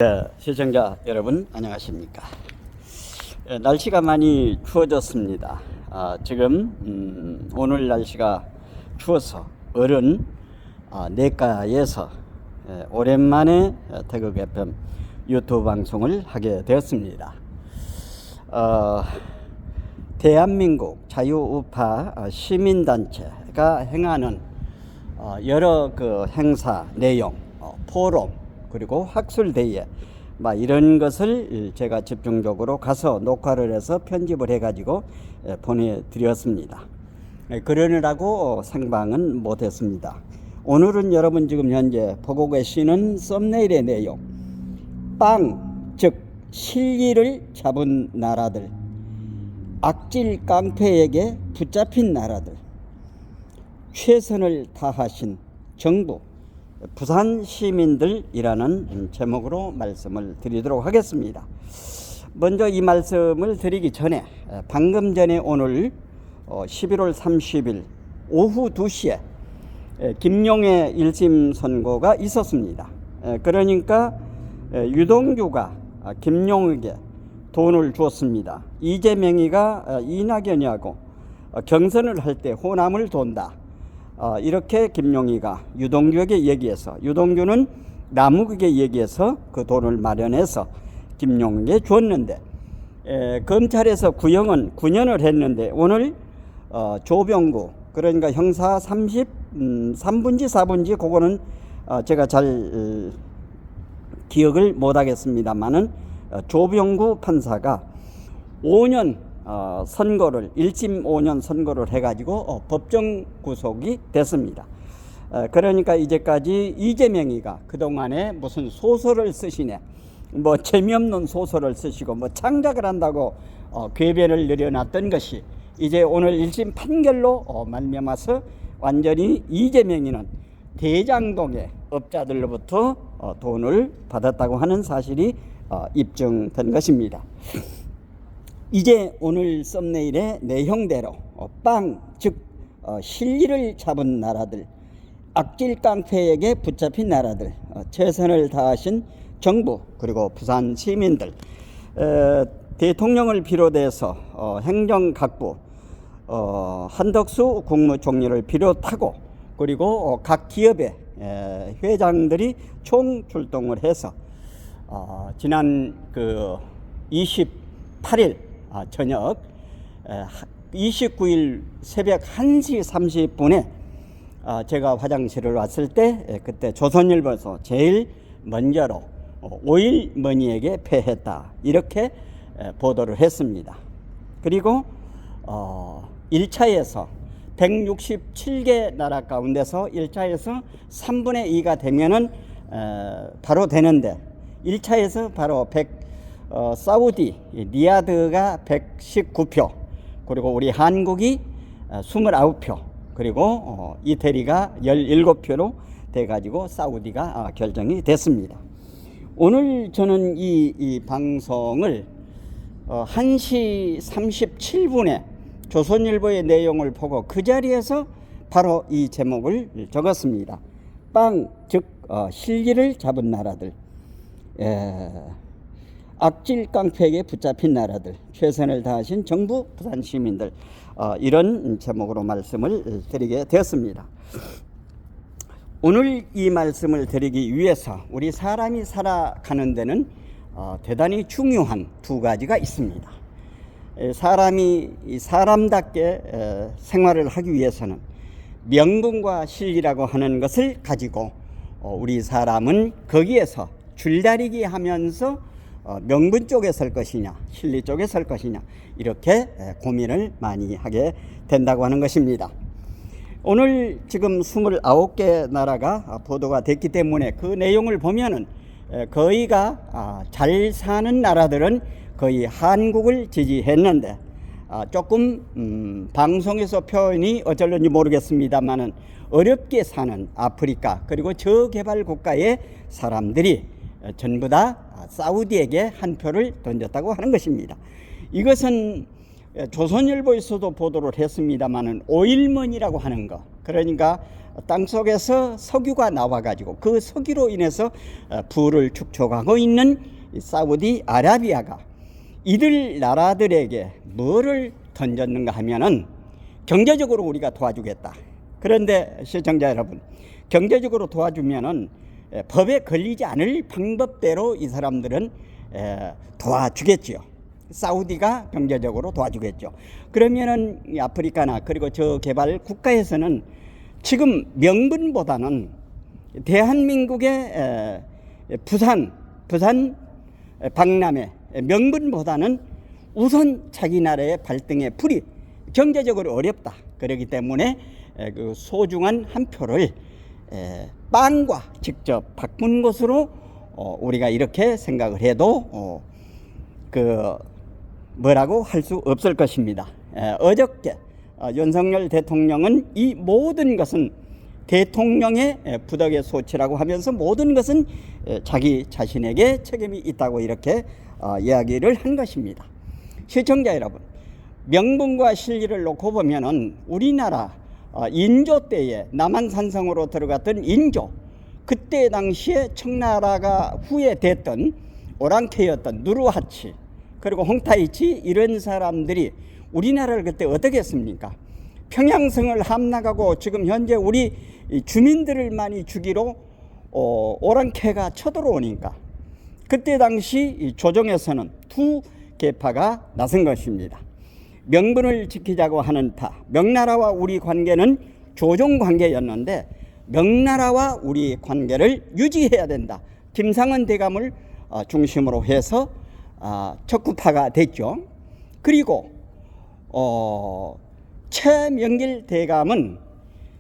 네, 시청자 여러분 안녕하십니까. 날씨가 많이 추워졌습니다. 지금 오늘 날씨가 추워서 어른 내과에서 오랜만에 태극 FM 유튜브 방송을 하게 되었습니다. 대한민국 자유우파 시민단체가 행하는 여러 그 행사 내용, 포럼, 그리고 학술대회 이런 것을 제가 집중적으로 가서 녹화를 해서 편집을 해가지고 보내드렸습니다. 그러느라고 생방은 못했습니다. 오늘은 여러분 지금 현재 보고 계시는 썸네일의 내용, 빵, 즉 실리를 잡은 나라들, 악질 깡패에게 붙잡힌 나라들, 최선을 다하신 정부, 부산 시민들이라는 제목으로 말씀을 드리도록 하겠습니다. 먼저 이 말씀을 드리기 전에 방금 전에 오늘 11월 30일 오후 2시에 김용의 1심 선고가 있었습니다. 그러니까 유동규가 김용에게 돈을 주었습니다. 이재명이가 이낙연이하고 경선을 할 때 호남을 돈다, 이렇게 김용희가 유동규에게 얘기해서, 유동규는 남욱에게 얘기해서 그 돈을 마련해서 김용희에게 줬는데, 검찰에서 구형은 9년을 했는데 오늘 조병구, 그러니까 형사 33분지 4분지 그거는 제가 잘 기억을 못하겠습니다만은 조병구 판사가 5년 선고를 1심 5년 선고를 해가지고 법정 구속이 됐습니다. 그러니까 이제까지 이재명이가 그동안에 무슨 소설을 쓰시네, 재미없는 소설을 쓰시고 창작을 한다고 궤변을 늘여놨던 것이 이제 오늘 1심 판결로 말미암아서 완전히 이재명이는 대장동의 업자들로부터 돈을 받았다고 하는 사실이 입증된 것입니다. 이제 오늘 썸네일의 내용대로 빵, 즉 실리를 잡은 나라들, 악질 깡패에게 붙잡힌 나라들, 최선을 다하신 정부, 그리고 부산 시민들, 대통령을 비롯해서 행정각부, 한덕수 국무총리를 비롯하고, 그리고 각 기업의 회장들이 총출동을 해서 지난 28일 저녁 29일 새벽 1시 30분에 제가 화장실을 왔을 때 그때 조선일보에서 제일 먼저로 5.1머니에게 패했다, 이렇게 보도를 했습니다. 그리고 1차에서 167개 나라 가운데서 1차에서 3분의 2가 되면은 바로 되는데, 1차에서 바로 사우디 리야드가 119표, 그리고 우리 한국이 29표, 그리고 이태리가 17표로 돼가지고 사우디가 결정이 됐습니다. 오늘 저는 이 방송을 1시 37분에 조선일보의 내용을 보고 그 자리에서 바로 이 제목을 적었습니다. 빵, 즉 실리를 잡은 나라들, 악질 깡패에게 붙잡힌 나라들, 최선을 다하신 정부, 부산 시민들, 이런 제목으로 말씀을 드리게 되었습니다. 오늘 이 말씀을 드리기 위해서 우리 사람이 살아가는 데는 대단히 중요한 두 가지가 있습니다. 사람이 사람답게 생활을 하기 위해서는 명분과 실리라고 하는 것을 가지고 우리 사람은 거기에서 줄다리기 하면서 명분 쪽에 설 것이냐, 실리 쪽에 설 것이냐, 이렇게 고민을 많이 하게 된다고 하는 것입니다. 오늘 지금 29개 나라가 보도가 됐기 때문에 그 내용을 보면은 거의가 잘 사는 나라들은 거의 한국을 지지했는데, 조금 방송에서 표현이 어쩔런지 모르겠습니다만은 어렵게 사는 아프리카, 그리고 저개발 국가의 사람들이 전부 다 사우디에게 한 표를 던졌다고 하는 것입니다. 이것은 조선일보에서도 보도를 했습니다만은 5.1머니라고 하는 거, 그러니까 땅속에서 석유가 나와가지고 그 석유로 인해서 부를 축적하고 있는 사우디아라비아가 이들 나라들에게 뭐를 던졌는가 하면은 경제적으로 우리가 도와주겠다. 그런데 시청자 여러분, 경제적으로 도와주면은 법에 걸리지 않을 방법대로 이 사람들은 도와주겠지요. 사우디가 경제적으로 도와주겠죠. 그러면은 아프리카나 그리고 저 개발 국가에서는 지금 명분보다는 대한민국의 부산 박람회 명분보다는 우선 자기 나라의 발등에 불이 경제적으로 어렵다. 그렇기 때문에 그 소중한 한 표를 빵과 직접 바꾼 것으로 우리가 이렇게 생각을 해도 그 뭐라고 할 수 없을 것입니다. 어저께 윤석열 대통령은 이 모든 것은 대통령의 부덕의 소치라고 하면서 모든 것은 자기 자신에게 책임이 있다고 이렇게 이야기를 한 것입니다. 시청자 여러분, 명분과 실리를 놓고 보면은 우리나라 인조 때에 남한산성으로 들어갔던 인조, 그때 당시에 청나라가 후예됐던 오랑캐였던 누르하치 그리고 홍타이치 이런 사람들이 우리나라를 그때 어떻게 했습니까? 평양성을 함락하고 지금 현재 우리 주민들을 많이 죽이러 오랑캐가 쳐들어오니까 그때 당시 조정에서는 두 계파가 나선 것입니다. 명분을 지키자고 하는 파, 명나라와 우리 관계는 조종 관계였는데 명나라와 우리 관계를 유지해야 된다. 김상은 대감을 중심으로 해서 적구파가 됐죠. 그리고 최명길 대감은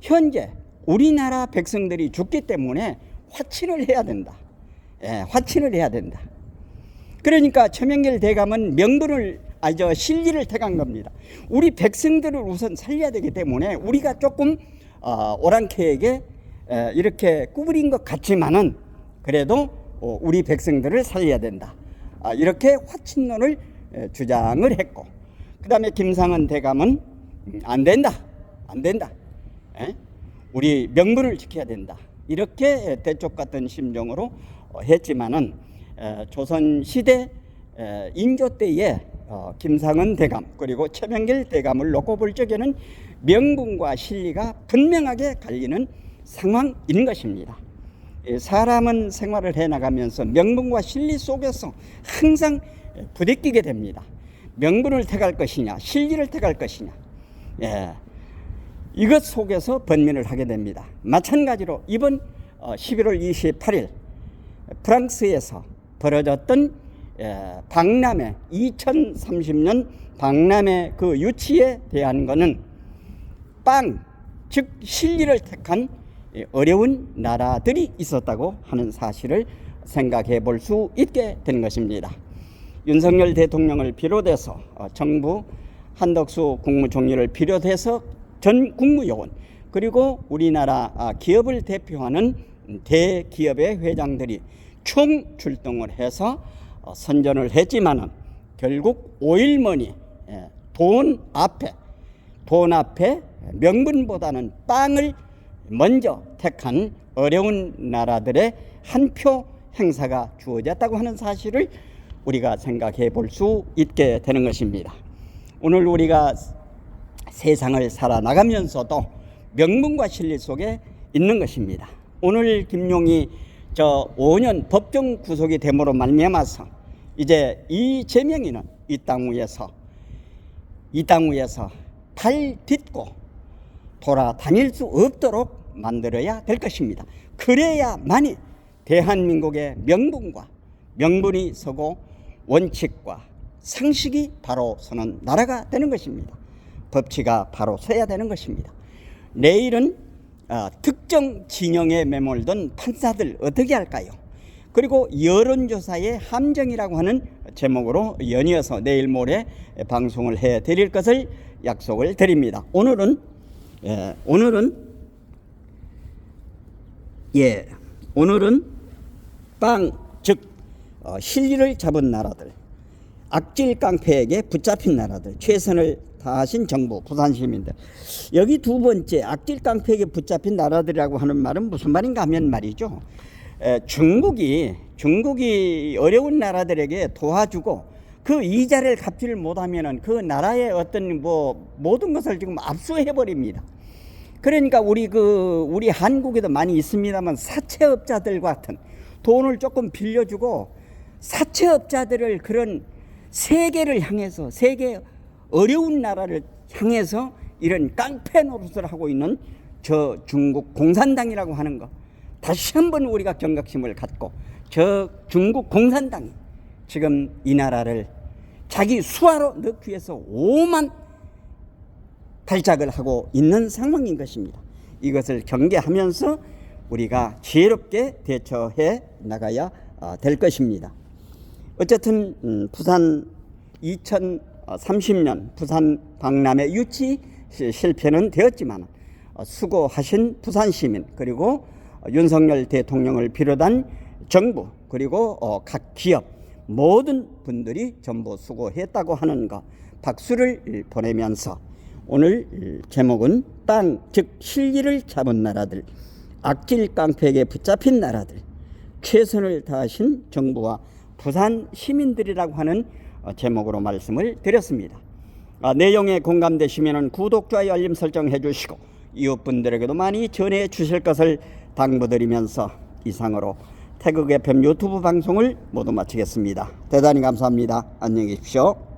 현재 우리나라 백성들이 죽기 때문에 화친을 해야 된다. 화친을 해야 된다. 그러니까 최명길 대감은 실리를 택한 겁니다. 우리 백성들을 우선 살려야 되기 때문에 우리가 조금 오랑캐에게 이렇게 구부린 것 같지만은 그래도 우리 백성들을 살려야 된다. 이렇게 화친론을 주장을 했고, 그 다음에 김상은 대감은 안 된다. 우리 명분을 지켜야 된다. 이렇게 대쪽 같은 심정으로 했지만은 조선시대 인조 때에 김상은 대감 그리고 최명길 대감을 놓고 볼 적에는 명분과 실리가 분명하게 갈리는 상황인 것입니다. 사람은 생활을 해나가면서 명분과 실리 속에서 항상 부대끼게 됩니다. 명분을 택할 것이냐 실리를 택할 것이냐, 이것 속에서 번민을 하게 됩니다. 마찬가지로 이번 11월 28일 프랑스에서 벌어졌던 박람회 2030년 박람회 그 유치에 대한 것은 즉 실리를 택한 어려운 나라들이 있었다고 하는 사실을 생각해 볼 수 있게 된 것입니다. 윤석열 대통령을 비롯해서 정부 한덕수 국무총리를 비롯해서 전 국무요원 그리고 우리나라 기업을 대표하는 대기업의 회장들이 총 출동을 해서 선전을 했지만은 결국 오일머니 돈 앞에 명분보다는 빵을 먼저 택한 어려운 나라들의 한 표 행사가 주어졌다고 하는 사실을 우리가 생각해 볼 수 있게 되는 것입니다. 오늘 우리가 세상을 살아나가면서도 명분과 실리 속에 있는 것입니다. 오늘 김용이 5년 법정 구속이 됨으로 말미암아서 이제 이재명이는 이 땅 위에서 발 딛고 돌아다닐 수 없도록 만들어야 될 것입니다. 그래야만이 대한민국의 명분이 서고 원칙과 상식이 바로 서는 나라가 되는 것입니다. 법치가 바로 서야 되는 것입니다. 내일은 특정 진영에 매몰든 판사들 어떻게 할까요? 그리고 여론조사의 함정이라고 하는 제목으로 연이어서 내일 모레 방송을 해드릴 것을 약속을 드립니다. 오늘은 즉 실리를 잡은 나라들, 악질 깡패에게 붙잡힌 나라들, 최선을 다하신 정부, 부산 시민들. 여기 두 번째 악질 깡패에게 붙잡힌 나라들이라고 하는 말은 무슨 말인가 하면 말이죠. 중국이 어려운 나라들에게 도와주고 그 이자를 갚지를 못하면은 그 나라의 어떤 모든 것을 지금 압수해 버립니다. 그러니까 우리 한국에도 많이 있습니다만 사채업자들 같은 돈을 조금 빌려주고 사채업자들을 그런 세계를 향해서 세계 어려운 나라를 향해서 이런 깡패 노릇을 하고 있는 저 중국 공산당이라고 하는 거 다시 한번 우리가 경각심을 갖고 저 중국 공산당이 지금 이 나라를 자기 수하로 넣기 위해서 오만 발작을 하고 있는 상황인 것입니다. 이것을 경계하면서 우리가 지혜롭게 대처해 나가야 될 것입니다. 어쨌든 부산 2030년 부산 박람회 유치 실패는 되었지만 수고하신 부산 시민 그리고 윤석열 대통령을 비롯한 정부 그리고 각 기업 모든 분들이 전부 수고했다고 하는 것 박수를 보내면서 오늘 제목은 땅, 즉 실기를 잡은 나라들, 악질 깡패에게 붙잡힌 나라들, 최선을 다하신 정부와 부산 시민들이라고 하는 제목으로 말씀을 드렸습니다. 내용에 공감되시면 구독, 좋아요, 알림 설정해 주시고 이웃분들에게도 많이 전해 주실 것을 당부드리면서 이상으로 태극 FM 유튜브 방송을 모두 마치겠습니다. 대단히 감사합니다. 안녕히 계십시오.